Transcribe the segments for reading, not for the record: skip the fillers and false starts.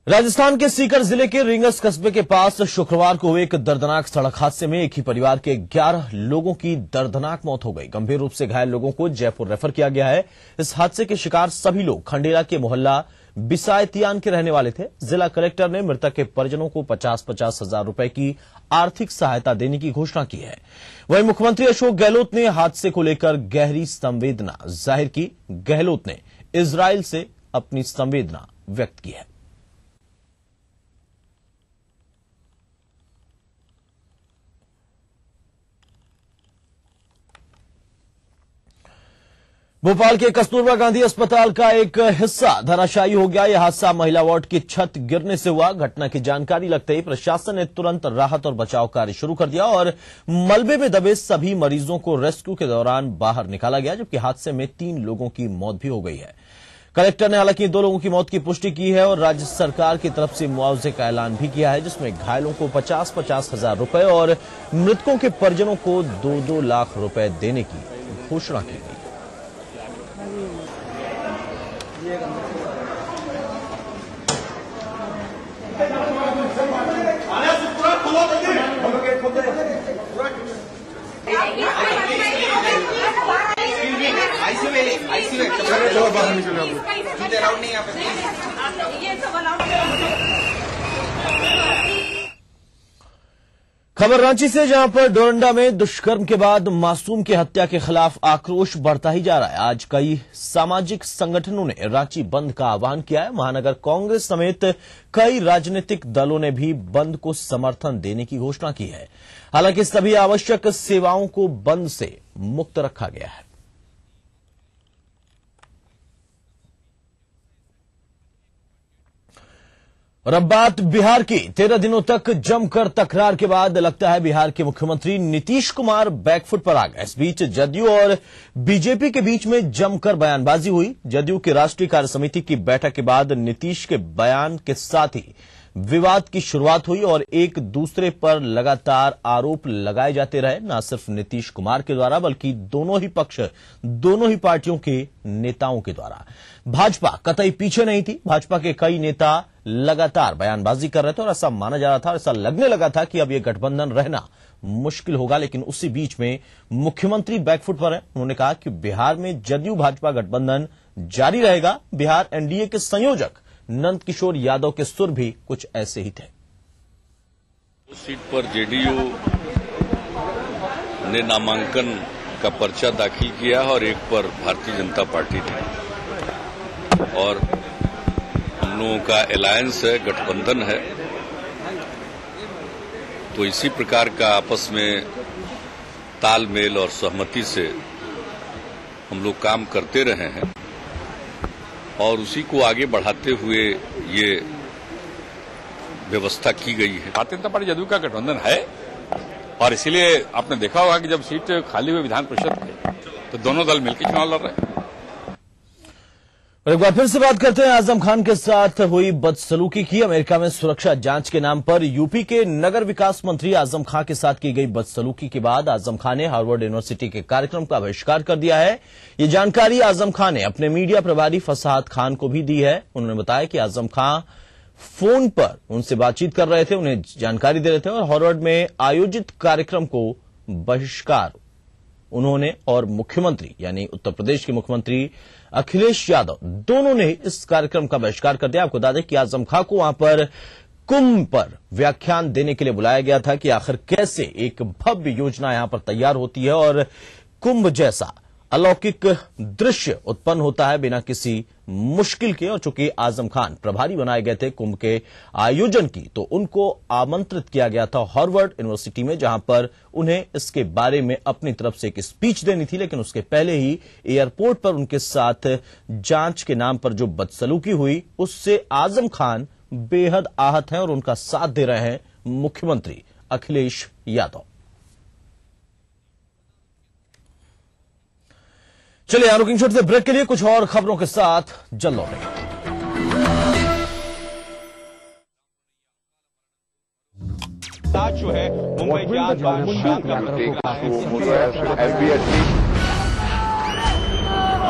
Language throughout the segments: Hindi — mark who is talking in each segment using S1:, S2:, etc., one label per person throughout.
S1: राजस्थान के सीकर जिले के रींगस कस्बे के पास शुक्रवार को हुए एक दर्दनाक सड़क हादसे में एक ही परिवार के 11 लोगों की दर्दनाक मौत हो गई। गंभीर रूप से घायल लोगों को जयपुर रेफर किया गया है। इस हादसे के शिकार सभी लोग खंडेला के मोहल्ला बिसायतियान के रहने वाले थे। जिला कलेक्टर ने मृतक के परिजनों को 50-50 हजार रुपए की आर्थिक सहायता देने की घोषणा की है। वहीं मुख्यमंत्री अशोक गहलोत ने हादसे को लेकर गहरी संवेदना जाहिर की। गहलोत ने इजरायल से अपनी संवेदना व्यक्त की है। भोपाल के कस्तूरबा गांधी अस्पताल का एक हिस्सा धराशायी हो गया। यह हादसा महिला वार्ड की छत गिरने से हुआ। घटना की जानकारी लगते ही प्रशासन ने तुरंत राहत और बचाव कार्य शुरू कर दिया और मलबे में दबे सभी मरीजों को रेस्क्यू के दौरान बाहर निकाला गया, जबकि हादसे में 3 लोगों की मौत भी हो गई है। कलेक्टर ने हालांकि 2 लोगों की मौत की पुष्टि की है और राज्य सरकार की तरफ से मुआवजे का ऐलान भी किया है, जिसमें घायलों को 50-50 हजार रुपए और मृतकों के परिजनों को 2-2 लाख रुपए देने की घोषणा की गई। खबर रांची से, जहां पर डोरंडा में दुष्कर्म के बाद मासूम की हत्या के खिलाफ आक्रोश बढ़ता ही जा रहा है। आज कई सामाजिक संगठनों ने रांची बंद का आह्वान किया है। महानगर कांग्रेस समेत कई राजनीतिक दलों ने भी बंद को समर्थन देने की घोषणा की है। हालांकि सभी आवश्यक सेवाओं को बंद से मुक्त रखा गया है। और अब बात बिहार की। 13 दिनों तक जमकर तकरार के बाद लगता है बिहार के मुख्यमंत्री नीतीश कुमार बैकफुट पर आ गए। इस बीच जदयू और बीजेपी के बीच में जमकर बयानबाजी हुई। जदयू की राष्ट्रीय कार्य समिति की बैठक के बाद नीतीश के बयान के साथ ही विवाद की शुरुआत हुई और एक दूसरे पर लगातार आरोप लगाए जाते रहे, न सिर्फ नीतीश कुमार के द्वारा बल्कि दोनों ही पक्ष, दोनों ही पार्टियों के नेताओं के द्वारा। भाजपा कतई पीछे नहीं थी। भाजपा के कई नेता लगातार बयानबाजी कर रहे थे और ऐसा माना जा रहा था, ऐसा लगने लगा था कि अब यह गठबंधन रहना मुश्किल होगा। लेकिन उसी बीच में मुख्यमंत्री बैकफुट पर है। उन्होंने कहा कि बिहार में जदयू भाजपा गठबंधन जारी रहेगा। बिहार एनडीए के संयोजक नंद किशोर यादव के सुर भी कुछ ऐसे ही थे।
S2: उस सीट पर जेडीयू ने नामांकन का पर्चा दाखिल किया और एक पर भारतीय जनता पार्टी ने, और हम लोगों का अलायंस है, गठबंधन है। तो इसी प्रकार का आपस में तालमेल और सहमति से हम लोग काम करते रहे हैं और उसी को आगे बढ़ाते हुए ये व्यवस्था की गई है।
S3: भारतीय जनता पार्टी जदयू का गठबंधन है और इसीलिए आपने देखा होगा कि जब सीट खाली हुई विधान परिषद में तो दोनों दल मिलकर चुनाव लड़ रहे हैं।
S1: एक बार फिर से बात करते हैं आजम खान के साथ हुई बदसलूकी की। अमेरिका में सुरक्षा जांच के नाम पर यूपी के नगर विकास मंत्री आजम खान के साथ की गई बदसलूकी के बाद आजम खान ने हार्वर्ड यूनिवर्सिटी के कार्यक्रम का बहिष्कार कर दिया है। ये जानकारी आजम खान ने अपने मीडिया प्रभारी फसाहत खान को भी दी है। उन्होंने बताया कि आजम खान फोन पर उनसे बातचीत कर रहे थे, उन्हें जानकारी दे रहे थे और हार्वर्ड में आयोजित कार्यक्रम को बहिष्कार उन्होंने और मुख्यमंत्री यानी उत्तर प्रदेश के मुख्यमंत्री अखिलेश यादव दोनों ने इस कार्यक्रम का बहिष्कार कर दिया। आपको बता दें कि आजम खां को वहां पर कुंभ पर व्याख्यान देने के लिए बुलाया गया था कि आखिर कैसे एक भव्य योजना यहां पर तैयार होती है और कुंभ जैसा अलौकिक दृश्य उत्पन्न होता है बिना किसी मुश्किल के। और चूंकि आजम खान प्रभारी बनाए गए थे कुंभ के आयोजन की, तो उनको आमंत्रित किया गया था हार्वर्ड यूनिवर्सिटी में, जहां पर उन्हें इसके बारे में अपनी तरफ से एक स्पीच देनी थी। लेकिन उसके पहले ही एयरपोर्ट पर उनके साथ जांच के नाम पर जो बदसलूकी हुई, उससे आजम खान बेहद आहत हैं और उनका साथ दे रहे हैं मुख्यमंत्री अखिलेश यादव। चलिए रुकिंग छोटे से ब्रेक के लिए कुछ और खबरों के साथ जल्द लौटेंगे।
S4: जो है मुंबई के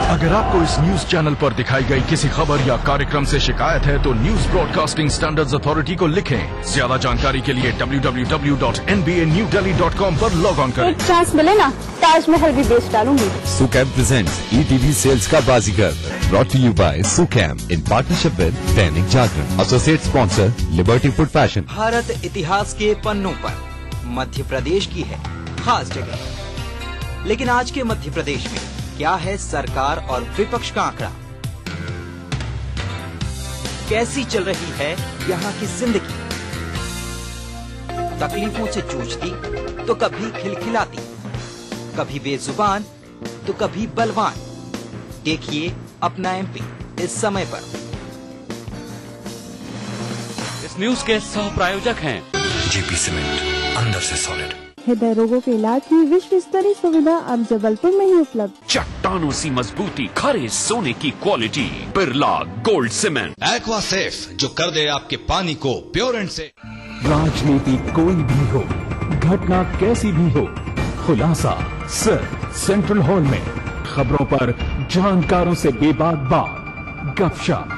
S5: अगर आपको इस न्यूज चैनल पर दिखाई गई किसी खबर या कार्यक्रम से शिकायत है तो न्यूज ब्रॉडकास्टिंग स्टैंडर्ड्स अथॉरिटी को लिखें। ज्यादा जानकारी के लिए www.nbanewdelhi.com पर लॉग ऑन करें।
S6: एक चांस मिले ना, ताजमहल भी बेच डालूंगी।
S7: सुकैम प्रेजेंट्स ETV सेल्स का Baazigar, brought to you by Sukam in partnership with Dainik Jagran, associate sponsor Liberty food fashion.
S8: Bharat इतिहास के पन्नों पर मध्य प्रदेश की है खास जगह, लेकिन आज के मध्य प्रदेश में क्या है सरकार और विपक्ष का आंकड़ा? कैसी चल रही है यहाँ की जिंदगी? तकलीफों से जूझती तो कभी खिलखिलाती, कभी बेजुबान तो कभी बलवान। देखिए अपना MP इस समय पर।
S9: इस न्यूज के सह प्रायोजक हैं
S7: JP सीमेंट, अंदर से सॉलिड।
S6: हृदय रोगों के इलाज की विश्व स्तरीय सुविधा अब जबलपुर में ही उपलब्ध।
S9: चट्टानों सी मजबूती, खरे सोने की quality, Birla gold cement.
S10: Aqua safe, जो कर दे आपके पानी को प्योर एंड से।
S11: राजनीति कोई भी हो, घटना कैसी भी हो, खुलासा सिर्फ सेंट्रल हॉल में। खबरों पर जानकारों से बेबाक बात, गपशप,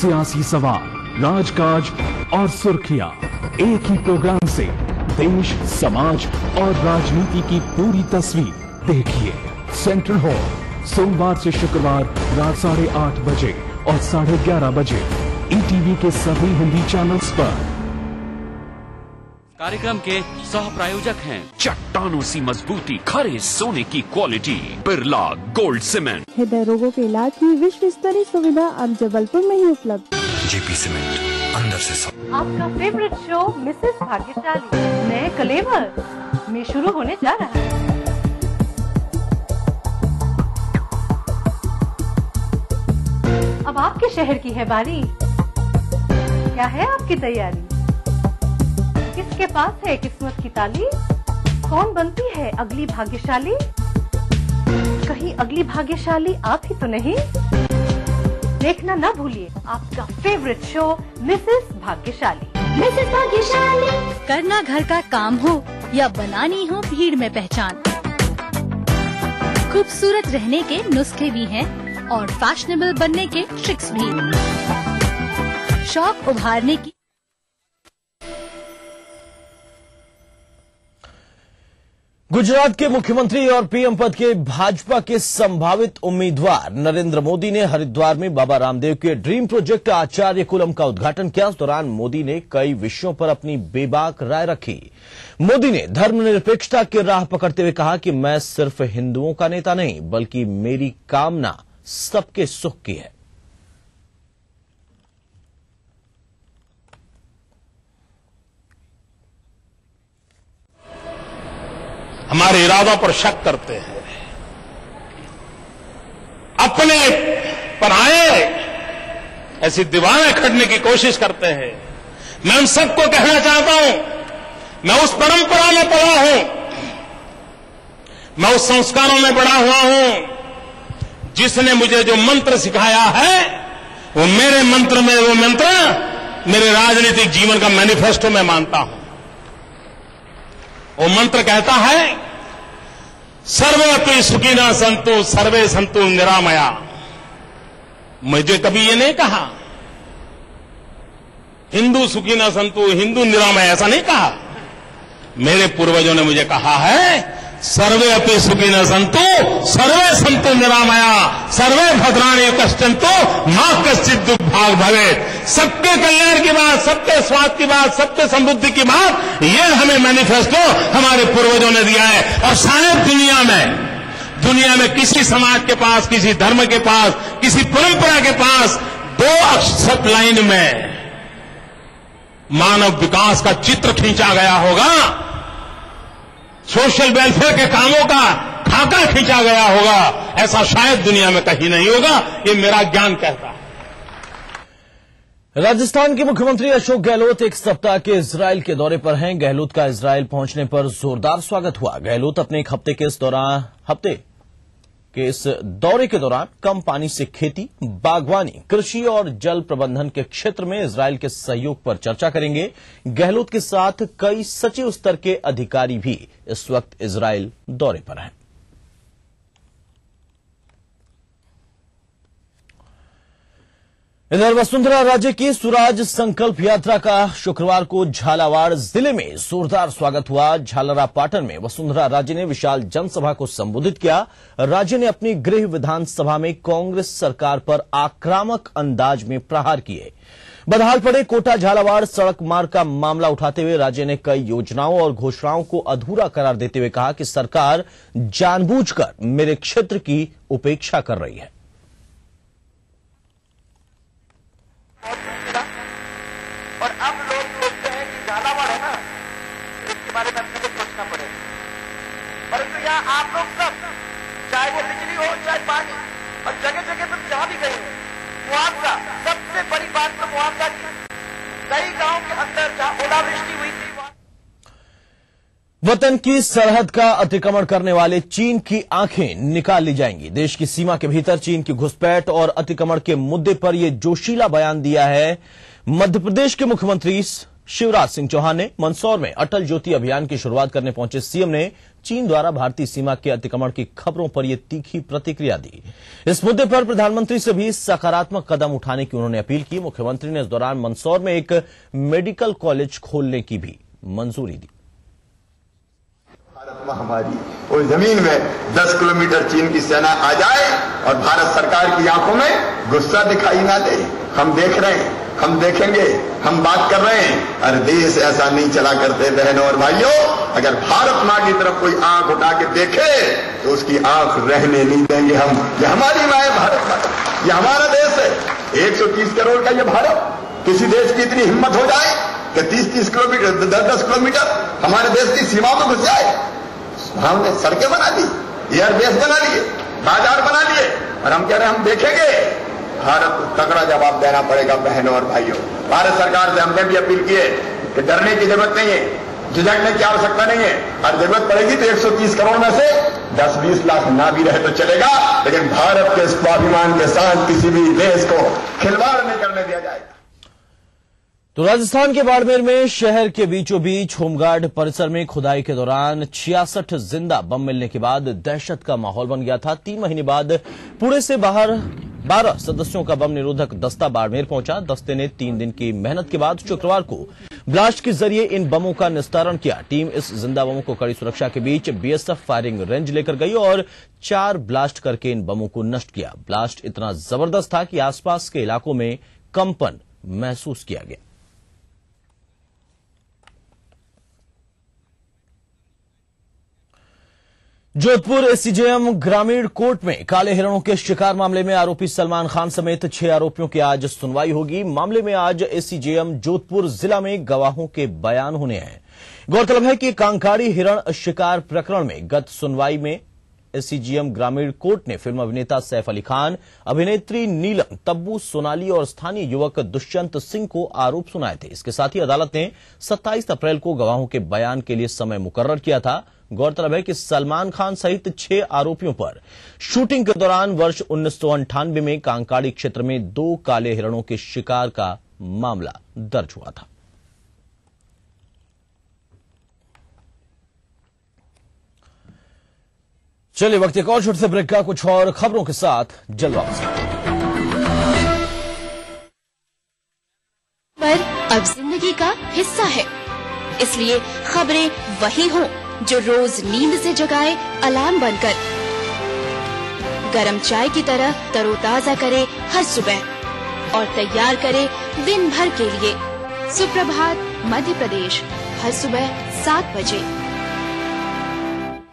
S11: सियासी सवाल, राजकाज और सुर्खियां एक ही प्रोग्राम से देश, समाज और राजनीति की पूरी तस्वीर देखिए। सेंट्रल हॉल, सोमवार से शुक्रवार रात 8:30 बजे और 11:30 बजे ETV के सभी हिंदी चैनल्स पर।
S9: कार्यक्रम के सह प्रायोजक हैं चट्टानों सी मजबूती, खरे सोने की क्वालिटी, बिरला गोल्ड सीमेंट।
S6: हृदय रोगों के इलाज की विश्व स्तरीय सुविधा अब जबलपुर में ही उपलब्ध।
S7: JP सीमेंट, अंदर से सॉलिड।
S12: आपका फेवरेट शो मिसेस भाग्यशाली नए कलेवर में शुरू होने जा रहा है। अब आपके शहर की है बारी। क्या है आपकी तैयारी? किसके पास है किस्मत की ताली? कौन बनती है अगली भाग्यशाली? कहीं अगली भाग्यशाली आप ही तो नहीं? देखना ना भूलिए आपका फेवरेट शो मिसेस भाग्यशाली।
S13: मिसेस भाग्यशाली। करना घर का काम हो या बनानी हो भीड़ में पहचान, खूबसूरत रहने के नुस्खे भी हैं और फैशनेबल बनने के ट्रिक्स भी। शौक उभारने की।
S1: गुजरात के मुख्यमंत्री और PM पद के भाजपा के संभावित उम्मीदवार नरेंद्र मोदी ने हरिद्वार में बाबा रामदेव के ड्रीम प्रोजेक्ट आचार्य कुलम का उद्घाटन किया। इस दौरान मोदी ने कई विषयों पर अपनी बेबाक राय रखी। मोदी ने धर्मनिरपेक्षता की राह पकड़ते हुए कहा कि मैं सिर्फ हिंदुओं का नेता नहीं, बल्कि मेरी कामना सबके सुख की है।
S14: हमारे इरादों पर शक करते हैं, अपने पर आए ऐसी दीवारें खड़ने की कोशिश करते हैं। मैं उन सबको कहना चाहता हूं, मैं उस परंपरा में पड़ा हूं, मैं उस संस्कारों में बड़ा हुआ हूं, जिसने मुझे जो मंत्र सिखाया है वो मेरे मंत्र में, वो मंत्र मेरे राजनीतिक जीवन का मैनिफेस्टो मैं मानता हूं। वो मंत्र कहता है, सर्वत्र सुखिनः सन्तु सर्वे सन्तु निरामया। मुझे कभी ये नहीं कहा हिंदू सुखिनः सन्तु, हिंदू निरामया, ऐसा नहीं कहा। मेरे पूर्वजों ने मुझे कहा है, सर्वे अपि सुखिनः सन्तु सर्वे सन्तु निरामया, सर्वे भद्राणि पश्यन्तु मा कश्चित् दुर्भाग् भवेत्। सबके कल्याण की बात, सबके स्वास्थ्य की बात, सबके समृद्धि की बात, ये हमें मैनिफेस्टो हमारे पूर्वजों ने दिया है। और शायद दुनिया में किसी समाज के पास, किसी धर्म के पास, किसी परंपरा के पास 2 अक्षर लाइन में मानव विकास का चित्र खींचा गया होगा, सोशल वेलफेयर के कामों का खाका खींचा गया होगा, ऐसा शायद दुनिया में कहीं नहीं होगा। ये मेरा ज्ञान कहता है।
S1: राजस्थान के मुख्यमंत्री अशोक गहलोत एक सप्ताह के इजरायल के दौरे पर हैं। गहलोत का इजरायल पहुंचने पर जोरदार स्वागत हुआ। गहलोत अपने एक हफ्ते के इस दौरे के दौरान कम पानी से खेती, बागवानी, कृषि और जल प्रबंधन के क्षेत्र में इजरायल के सहयोग पर चर्चा करेंगे। गहलोत के साथ कई सचिव स्तर के अधिकारी भी इस वक्त इजरायल दौरे पर हैं। इधर वसुंधरा राजे की स्वराज संकल्प यात्रा का शुक्रवार को झालावाड़ जिले में जोरदार स्वागत हुआ। झालरापाटन में वसुंधरा राजे ने विशाल जनसभा को संबोधित किया। राजे ने अपनी गृह विधानसभा में कांग्रेस सरकार पर आक्रामक अंदाज में प्रहार किए। बदहाल पड़े कोटा झालावाड़ सड़क मार्ग का मामला उठाते हुए राजे ने कई योजनाओं और घोषणाओं को अधूरा करार देते हुए कहा कि सरकार जानबूझकर मेरे क्षेत्र की उपेक्षा कर रही है।
S15: और अब लोग सोचते हैं कि झालावाड़ है ना, इसके बारे में अपने को सोचना पड़ेगा। परंतु यहाँ आप लोग सब, चाहे वो बिजली हो चाहे पानी, और जगह जगह पर जहां भी गए मुआवजा, सबसे बड़ी बात तो मुआवजा की। कई गांव के अंदर जहां ओलावृष्टि हुई थी
S1: वतन की सरहद का अतिक्रमण करने वाले चीन की आंखें निकाल ली जाएंगी। देश की सीमा के भीतर चीन की घुसपैठ और अतिक्रमण के मुद्दे पर यह जोशीला बयान दिया है मध्य प्रदेश के मुख्यमंत्री शिवराज सिंह चौहान ने। मंदसौर में अटल ज्योति अभियान की शुरुआत करने पहुंचे सीएम ने चीन द्वारा भारतीय सीमा के अतिक्रमण की खबरों पर यह तीखी प्रतिक्रिया दी। इस मुद्दे पर प्रधानमंत्री से भी सकारात्मक कदम उठाने की उन्होंने अपील की। मुख्यमंत्री ने इस दौरान मंदसौर में एक मेडिकल कॉलेज खोलने की भी मंजूरी दी।
S16: हमारी और जमीन में 10 किलोमीटर चीन की सेना आ जाए और भारत सरकार की आंखों में गुस्सा दिखाई ना दे। हम देख रहे हैं, हम देखेंगे, हम बात कर रहे हैं। अरे देश ऐसा नहीं चला करते बहनों और भाइयों। अगर भारत मां की तरफ कोई आंख उठा के देखे तो उसकी आंख रहने नहीं देंगे हम। ये हमारी मां है भारत माता, ये हमारा देश है। 130 करोड़ का ये भारत, किसी देश की इतनी हिम्मत हो जाए कि 30-30 किलोमीटर 10-10 किलोमीटर हमारे देश की सीमा में घुस जाए। हमने सड़कें बना दी, एयरबेस बना लिए, बाजार बना लिए, और हम कह रहे हैं हम देखेंगे। भारत को तगड़ा जवाब देना पड़ेगा बहनों और भाइयों। भारत सरकार से हमने भी अपील की है कि डरने की जरूरत नहीं है, झिझकने की आवश्यकता नहीं है। और जरूरत पड़ेगी तो 130 करोड़ में से 10-20 लाख ना भी रहे तो चलेगा, लेकिन भारत के स्वाभिमान के साथ किसी भी देश को खिलवाड़ नहीं करने दिया जाएगा।
S1: तो राजस्थान के बाड़मेर में शहर के बीचों बीच होमगार्ड परिसर में खुदाई के दौरान 66 जिंदा बम मिलने के बाद दहशत का माहौल बन गया था। 3 महीने बाद पुणे से बाहर 12 सदस्यों का बम निरोधक दस्ता बाड़मेर पहुंचा। दस्ते ने 3 दिन की मेहनत के बाद शुक्रवार को ब्लास्ट के जरिए इन बमों का निस्तारण किया। टीम इस जिंदा बमों को कड़ी सुरक्षा के बीच बीएसएफ फायरिंग रेंज लेकर गई और 4 ब्लास्ट करके इन बमों को नष्ट किया। ब्लास्ट इतना जबरदस्त था कि आसपास के इलाकों में कंपन महसूस किया गया। जोधपुर एसीजेएम ग्रामीण कोर्ट में काले हिरणों के शिकार मामले में आरोपी सलमान खान समेत 6 आरोपियों की आज सुनवाई होगी। मामले में आज एसीजेएम जोधपुर जिला में गवाहों के बयान होने हैं। गौरतलब है कि कांकाड़ी हिरण शिकार प्रकरण में गत सुनवाई में एसीजेएम ग्रामीण कोर्ट ने फिल्म अभिनेता सैफ अली खान, अभिनेत्री नीलम, तब्बू, सोनाली और स्थानीय युवक दुष्यंत सिंह को आरोप सुनाए थे। इसके साथ ही अदालत ने 27 अप्रैल को गवाहों के बयान के लिए समय मुकर्रर किया था। गौरतलब है कि सलमान खान सहित 6 आरोपियों पर शूटिंग के दौरान वर्ष 1998 में कांकाड़ी क्षेत्र में 2 काले हिरणों के शिकार का मामला दर्ज हुआ था। चलिए वक्त एक और छोटे से ब्रेक का, कुछ और खबरों के साथ जल्द वापस।
S17: पर अब जिंदगी का हिस्सा है, इसलिए खबरें वही हों जो रोज नींद से जगाए अलार्म बनकर, गरम चाय की तरह तरोताजा करे हर सुबह और तैयार करे दिन भर के लिए। सुप्रभात मध्य प्रदेश, हर सुबह 7 बजे।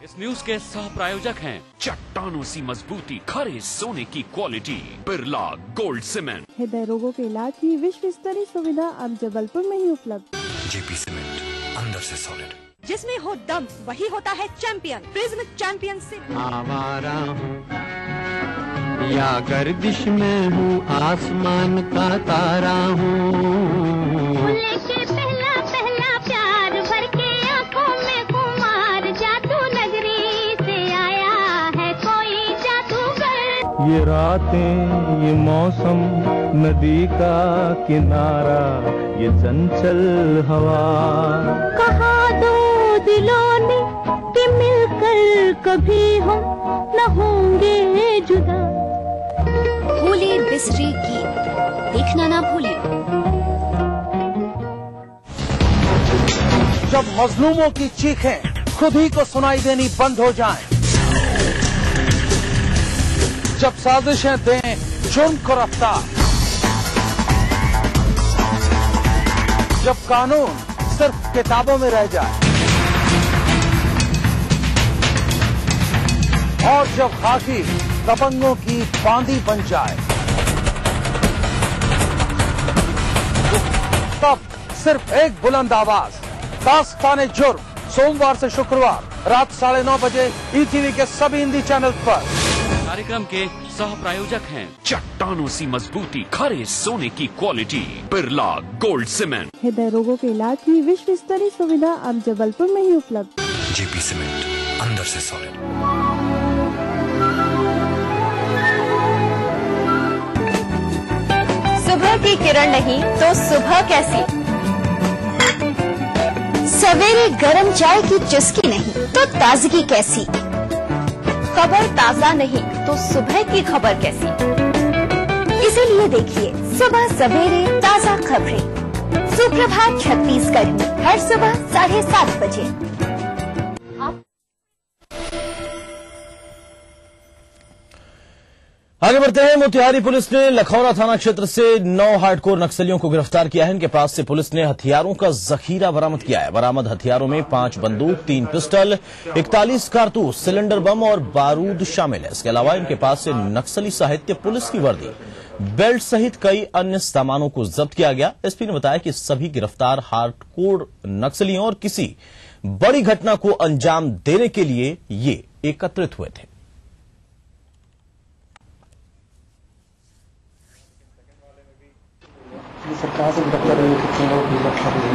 S9: इस न्यूज के सह प्रायोजक हैं चट्टानों सी मजबूती, खरे सोने की क्वालिटी, बिरला गोल्ड सीमेंट।
S6: हृदय रोगों के इलाज की विश्व स्तरीय सुविधा अब जबलपुर में ही उपलब्ध।
S10: जेपी सीमेंट, अंदर से सॉलिड।
S18: जिसमें हो दम वही होता है चैंपियन। प्रिज्म चैंपियन से
S19: आवारा हूँ या गर्दिश में हूँ, आसमान का तारा हूँ।
S20: लेके पहला पहला प्यार भर के आंखों में कुमार, जादू नगरी से आया है कोई जादूगर।
S19: ये रातें, ये मौसम, नदी का किनारा, ये चंचल हवा,
S20: कहा दो दिलों ने कि मिलकर कभी हम न होंगे जुदा।
S17: भूले बिसरे गीत, देखना ना भूलें।
S21: जब मजलूमों की चीखें खुद ही को सुनाई देनी बंद हो जाएं, जब साजिशें दें जुर्म को रफ्तार, जब कानून सिर्फ किताबों में रह जाए और जब खाकी दबंगों की बांदी बन जाए, तब सिर्फ एक बुलंद आवाज, दास्ताने जुर्म, सोमवार से शुक्रवार रात 9:30 बजे ईटीवी के सभी हिंदी चैनल पर।
S9: कार्यक्रम के सह प्रायोजक हैं चट्टानों सी मजबूती, खरे सोने की क्वालिटी, बिरला गोल्ड सीमेंट।
S6: हृदय रोगों के इलाज की विश्व स्तरीय सुविधा अब जबलपुर में ही उपलब्ध।
S10: जेपी सीमेंट, अंदर से सॉलिड।
S22: सुबह की किरण नहीं तो सुबह कैसी, सवेरे गर्म चाय की चुस्की नहीं तो ताजगी कैसी, खबर ताजा नहीं तो सुबह की खबर कैसी। इसीलिए देखिए सुबह सवेरे ताजा खबरें, सुप्रभात छत्तीसगढ़ में हर सुबह 7:30 बजे।
S1: आगे बढ़ते हैं। मोतिहारी पुलिस ने लखौरा थाना क्षेत्र से 9 हार्डकोर नक्सलियों को गिरफ्तार किया है। इनके पास से पुलिस ने हथियारों का जखीरा बरामद किया है। बरामद हथियारों में 5 बंदूक, 3 पिस्टल, 41 कारतूस, सिलेंडर बम और बारूद शामिल है। इसके अलावा इनके पास से नक्सली साहित्य, पुलिस की वर्दी, बेल्ट सहित कई अन्य सामानों को जब्त किया गया। एसपी ने बताया कि सभी गिरफ्तार हार्डकोर नक्सलियों और किसी बड़ी घटना को अंजाम देने के लिए ये एकत्रित हुए थे।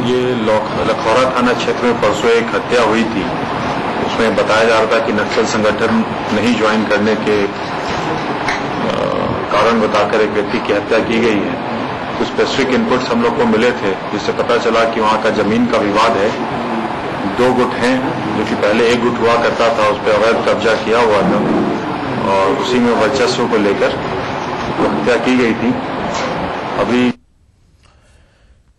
S23: ये लखौरा थाना क्षेत्र में परसों एक हत्या हुई थी। उसमें बताया जा रहा था कि नक्सल संगठन नहीं ज्वाइन करने के कारण बताकर एक व्यक्ति की हत्या की गई है। कुछ स्पेसिफिक इनपुट्स हम लोग को मिले थे, जिससे पता चला कि वहां का जमीन का विवाद है। 2 गुट हैं, जो कि पहले एक गुट हुआ करता था, उस पर अवैध कब्जा किया हुआ था और उसी में वर्चस्व को लेकर हत्या की गई थी। अभी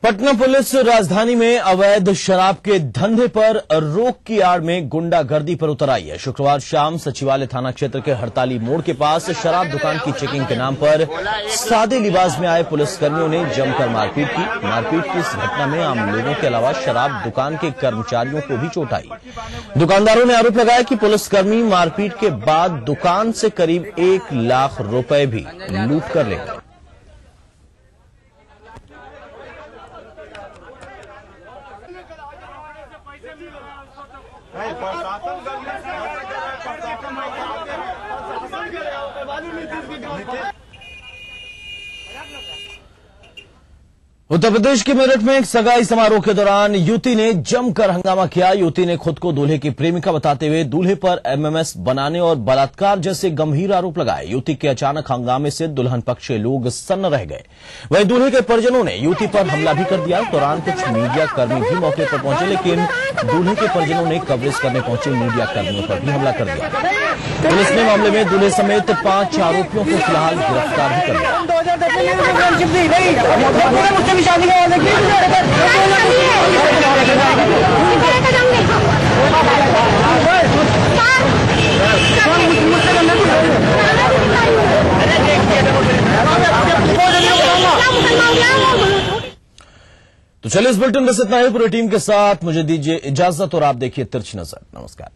S1: पटना पुलिस राजधानी में अवैध शराब के धंधे पर रोक की आड़ में गुंडागर्दी पर उतर आई है। शुक्रवार शाम सचिवालय थाना क्षेत्र के हड़ताली मोड़ के पास शराब दुकान की चेकिंग के नाम पर सादे लिबास में आए पुलिसकर्मियों ने जमकर मारपीट की। मारपीट की इस घटना में आम लोगों के अलावा शराब दुकान के कर्मचारियों को भी चोट आई। दुकानदारों ने आरोप लगाया कि पुलिसकर्मी मारपीट के बाद दुकान से करीब 1 लाख रुपए भी लूट कर ले गए। उत्तर प्रदेश के मेरठ में एक सगाई समारोह के दौरान युवती ने जमकर हंगामा किया। युवती ने खुद को दूल्हे की प्रेमिका बताते हुए दूल्हे पर एमएमएस बनाने और बलात्कार जैसे गंभीर आरोप लगाए। युवती के अचानक हंगामे से दुल्हन पक्ष के लोग सन्न रह गए। वहीं दूल्हे के परिजनों ने युवती पर हमला भी कर दिया। इस दौरान कुछ मीडिया कर्मी भी मौके पर पहुंचे, लेकिन दूल्हे के परिजनों ने कवरेज करने पहुंचे मीडिया कर्मियों पर भी हमला कर दिया। पुलिस ने मामले में दूल्हे समेत 5 आरोपियों को फिलहाल गिरफ्तार भी कर लिया। तो चलिए इस बुलेटिन में इतना ही। पूरी टीम के साथ मुझे दीजिए इजाजत और आप देखिए तिरछी नजर। नमस्कार।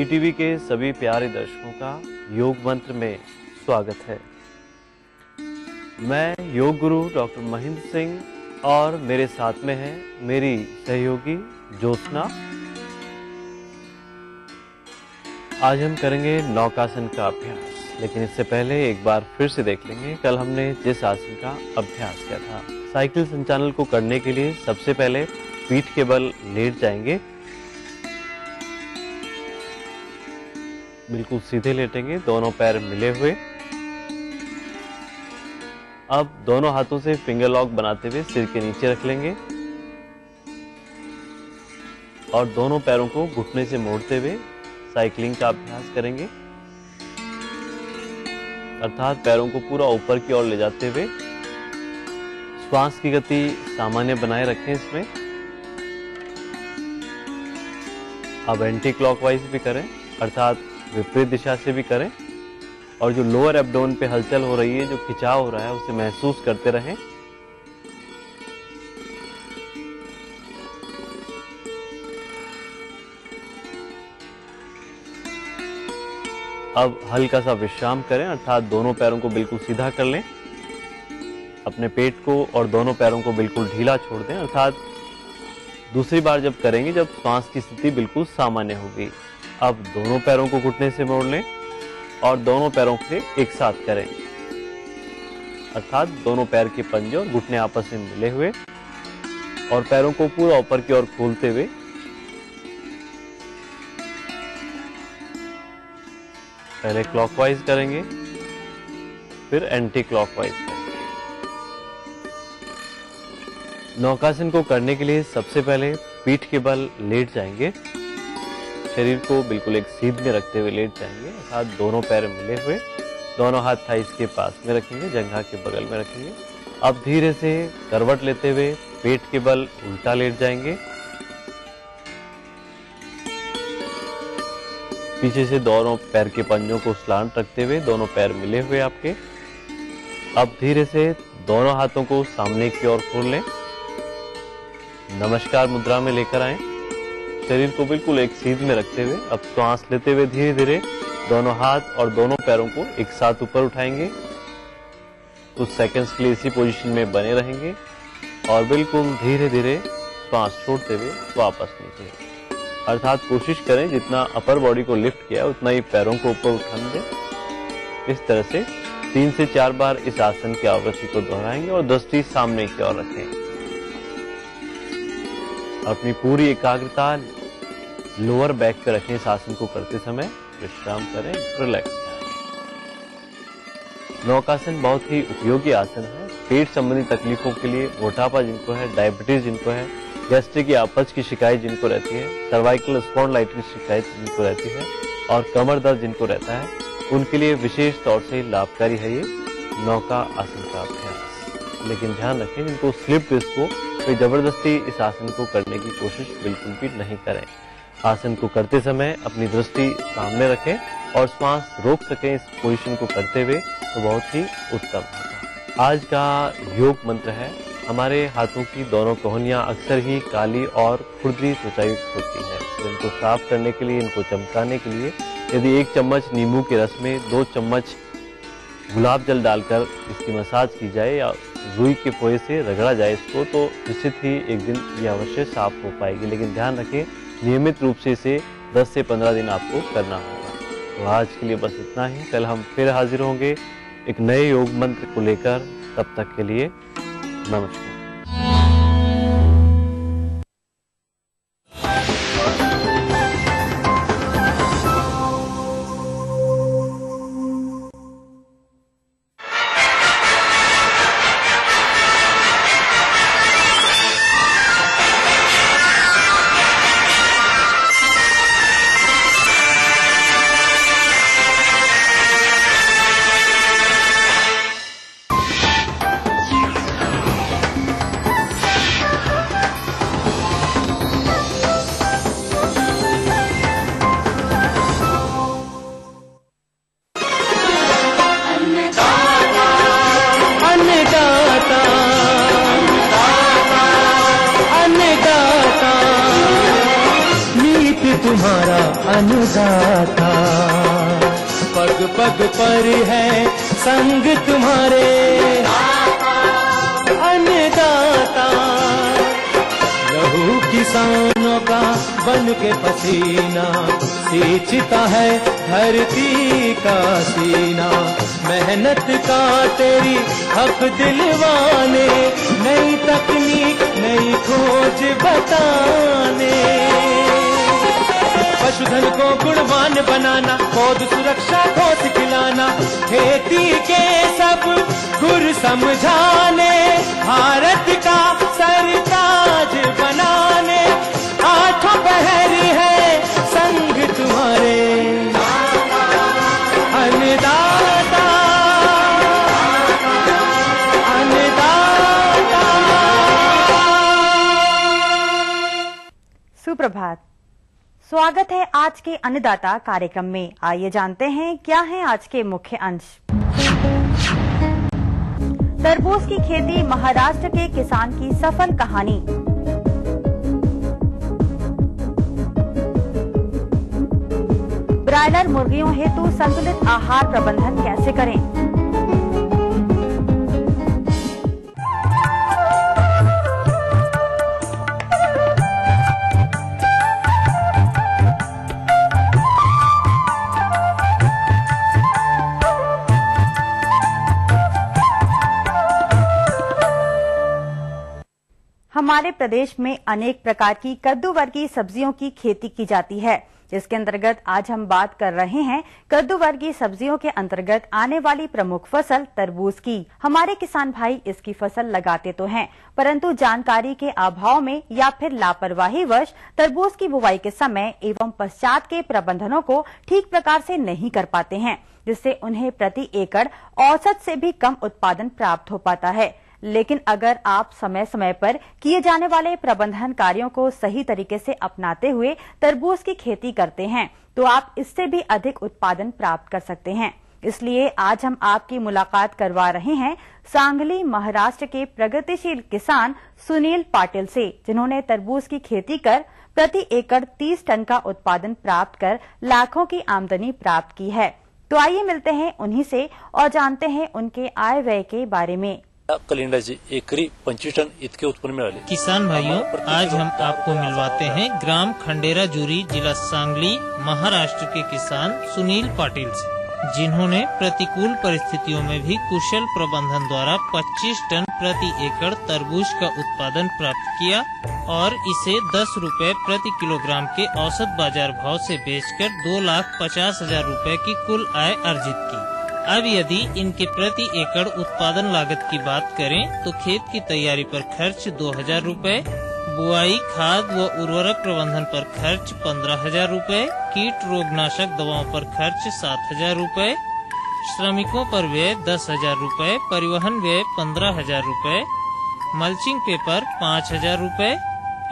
S2: ईटीवी के सभी प्यारे दर्शकों का योग मंत्र में स्वागत है। मैं योग गुरु डॉक्टर महेंद्र सिंह और मेरे साथ में है मेरी सहयोगी ज्योत्सना। आज हम करेंगे नौकासन का अभ्यास, लेकिन इससे पहले एक बार फिर से देख लेंगे कल हमने जिस आसन का अभ्यास किया था। साइकिल संचालन को करने के लिए सबसे पहले पीठ के बल लेट जाएंगे, बिल्कुल सीधे लेटेंगे, दोनों पैर मिले हुए। अब दोनों हाथों से फिंगर लॉक बनाते हुए सिर के नीचे रख लेंगे और दोनों पैरों को घुटने से मोड़ते हुए साइकिलिंग का अभ्यास करेंगे, अर्थात पैरों को पूरा ऊपर की ओर ले जाते हुए श्वास की गति सामान्य बनाए रखें इसमें। अब एंटी क्लॉकवाइज भी करें, अर्थात विपरीत दिशा से भी करें, और जो लोअर एब्डोमेन पे हलचल हो रही है, जो खिंचाव हो रहा है, उसे महसूस करते रहें। अब हल्का सा विश्राम करें, अर्थात दोनों पैरों को बिल्कुल सीधा कर लें, अपने पेट को और दोनों पैरों को बिल्कुल ढीला छोड़ दें, अर्थात दूसरी बार जब करेंगे जब श्वास की स्थिति बिल्कुल सामान्य होगी। अब दोनों पैरों को घुटने से मोड़ लें और दोनों पैरों से एक साथ करें, अर्थात दोनों पैर के पंजे और घुटने आपस में मिले हुए और पैरों को पूरा ऊपर की ओर खोलते हुए पहले क्लॉकवाइज करेंगे, फिर एंटी क्लॉकवाइज करेंगे। नौकासन को करने के लिए सबसे पहले पीठ के बल लेट जाएंगे, शरीर को बिल्कुल एक सीध में रखते हुए लेट जाएंगे, अर्थात दोनों पैर मिले हुए, दोनों हाथ थाइस के पास में रखेंगे, जंघा के बगल में रखेंगे। अब धीरे से करवट लेते हुए पेट के बल उल्टा लेट जाएंगे, पीछे से दोनों पैर के पंजों को स्लांट रखते हुए दोनों पैर मिले हुए आपके। अब धीरे से दोनों हाथों को सामने की ओर खोल लें, नमस्कार मुद्रा में लेकर आएं, शरीर को बिल्कुल एक सीध में रखते हुए अब श्वास लेते हुए धीरे धीरे दोनों हाथ और दोनों पैरों को एक साथ ऊपर उठाएंगे। कुछ सेकंड्स के लिए इसी पोजीशन में बने रहेंगे और बिल्कुल धीरे धीरे श्वास छोड़ते हुए वापस नीचे, अर्थात कोशिश करें जितना अपर बॉडी को लिफ्ट किया उतना ही पैरों को ऊपर उठाने दें। इस तरह से 3 से 4 बार इस आसन की आवृत्ति को दोहराएंगे और दृष्टि सामने की ओर रखें। अपनी पूरी एकाग्रता लोअर बैक पे रखें। इस आसन को करते समय विश्राम करें, रिलैक्स करें। नौकासन बहुत ही उपयोगी आसन है पेट संबंधी तकलीफों के लिए। मोटापा जिनको है, डायबिटीज जिनको है, गैस्ट्रिक या अपच की शिकायत जिनको रहती है, सर्वाइकल स्पॉन्डिलाइटिस की शिकायत जिनको रहती है और कमर दर्द जिनको रहता है, उनके लिए विशेष तौर से लाभकारी है ये नौका आसन का अभ्यास। लेकिन ध्यान रखें, जिनको स्लिप डिस्क हो तो जबरदस्ती इस आसन को करने की कोशिश बिल्कुल भी नहीं करें। आसन को करते समय अपनी दृष्टि सामने रखें और श्वास रोक सकें इस पोजीशन को करते हुए तो बहुत ही उत्तम होगा। आज का योग मंत्र है, हमारे हाथों की दोनों कोहनियां अक्सर ही काली और खुरदरी त्वचायुक्त होती है, तो इनको साफ करने के लिए, इनको चमकाने के लिए यदि 1 चम्मच नींबू के रस में 2 चम्मच गुलाब जल डालकर इसकी मसाज की जाए या रुई के पोए से रगड़ा जाए इसको, तो निश्चित ही एक दिन ये अवश्य साफ हो पाएगी। लेकिन ध्यान रखें, नियमित रूप से इसे 10 से 15 दिन आपको करना होगा। तो आज के लिए बस इतना ही। कल हम फिर हाजिर होंगे एक नए योग मंत्र को लेकर। तब तक के लिए नमस्कार।
S19: अन्नदाता, पग पग पर है संग तुम्हारे अन्नदाता। लहू किसानों का बन के पसीना सींचता है धरती का सीना। मेहनत का तेरी हक दिलवाने, नई तकनीक नई खोज बताने। पशुधन को गुणवान बनाना, पौध सुरक्षा को सिखलाना, खेती के सब गुर समझाने, भारत का सरताज बनाने। आठों पहर है संग तुम्हारे अन्नदाता, अन्नदाता।
S12: सुप्रभात, स्वागत है आज के अन्नदाता कार्यक्रम में। आइए जानते हैं क्या है आज के मुख्य अंश। तरबूज की खेती महाराष्ट्र के किसान की सफल कहानी। ब्रायलर मुर्गियों हेतु संतुलित आहार प्रबंधन कैसे करें। हमारे प्रदेश में अनेक प्रकार की कद्दू वर्गीय सब्जियों की खेती की जाती है, जिसके अंतर्गत आज हम बात कर रहे हैं कद्दू वर्गीय सब्जियों के अंतर्गत आने वाली प्रमुख फसल तरबूज की। हमारे किसान भाई इसकी फसल लगाते तो हैं, परंतु जानकारी के अभाव में या फिर लापरवाही वश तरबूज की बुवाई के समय एवं पश्चात के प्रबंधनों को ठीक प्रकार से नहीं कर पाते हैं, जिससे उन्हें प्रति एकड़ औसत से भी कम उत्पादन प्राप्त हो पाता है। लेकिन अगर आप समय समय पर किए जाने वाले प्रबंधन कार्यों को सही तरीके से अपनाते हुए तरबूज की खेती करते हैं तो आप इससे भी अधिक उत्पादन प्राप्त कर सकते हैं। इसलिए आज हम आपकी मुलाकात करवा रहे हैं सांगली महाराष्ट्र के प्रगतिशील किसान सुनील पाटिल से, जिन्होंने तरबूज की खेती कर प्रति एकड़ 30 टन का उत्पादन प्राप्त कर लाखों की आमदनी प्राप्त की है। तो आइए मिलते हैं उन्हीं से और जानते हैं उनके आय व्यय के बारे में।
S3: कलिंगडाचे एकरी 25 टन इतके उत्पन्न मिळाले।
S4: किसान भाइयों, आज हम आपको मिलवाते हैं ग्राम खंडेरा जूरी, जिला सांगली, महाराष्ट्र के किसान सुनील पाटिल से, जिन्होंने प्रतिकूल परिस्थितियों में भी कुशल प्रबंधन द्वारा 25 टन प्रति एकड़ तरबूज का उत्पादन प्राप्त किया और इसे 10 रुपए प्रति किलोग्राम के औसत बाजार भाव से बेचकर 2,50,000 रुपए की कुल आय अर्जित की। अब यदि इनके प्रति एकड़ उत्पादन लागत की बात करें तो खेत की तैयारी पर खर्च 2,000 रुपए, बुआई, खाद व उर्वरक प्रबंधन पर खर्च 15,000 रुपए, कीट रोगनाशक दवाओं पर खर्च 7,000 रुपए, श्रमिकों पर व्यय 10,000 रुपए, परिवहन व्यय 15,000 रुपए, मल्चिंग पेपर 5,000 रुपए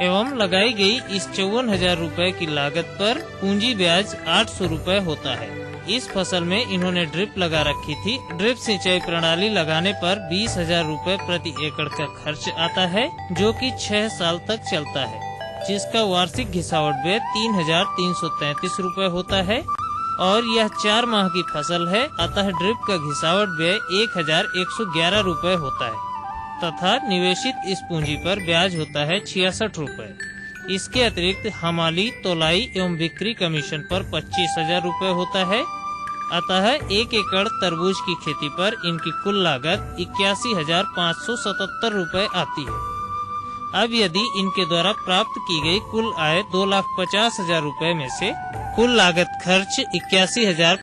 S4: एवं लगाई गई इस 54,000 रुपए की लागत पर पूंजी ब्याज 800 रुपए होता है। इस फसल में इन्होंने ड्रिप लगा रखी थी। ड्रिप सिंचाई प्रणाली लगाने पर 20,000 रुपए प्रति एकड़ का खर्च आता है, जो कि 6 साल तक चलता है, जिसका वार्षिक घिसावट व्यय 3,333 रुपए होता है और यह 4 माह की फसल है, अतः ड्रिप का घिसावट व्यय 1,111 रुपए होता है तथा निवेशित इस पूंजी पर ब्याज होता है 66 रुपए। इसके अतिरिक्त हमाली, तोलाई एवं बिक्री कमीशन पर 25,000 रुपए होता है, अतः 1 एकड़ तरबूज की खेती पर इनकी कुल लागत 81,577 रुपए आती है। अब यदि इनके द्वारा प्राप्त की गई कुल आय 2,50,000 रुपए में से कुल लागत खर्च 81,000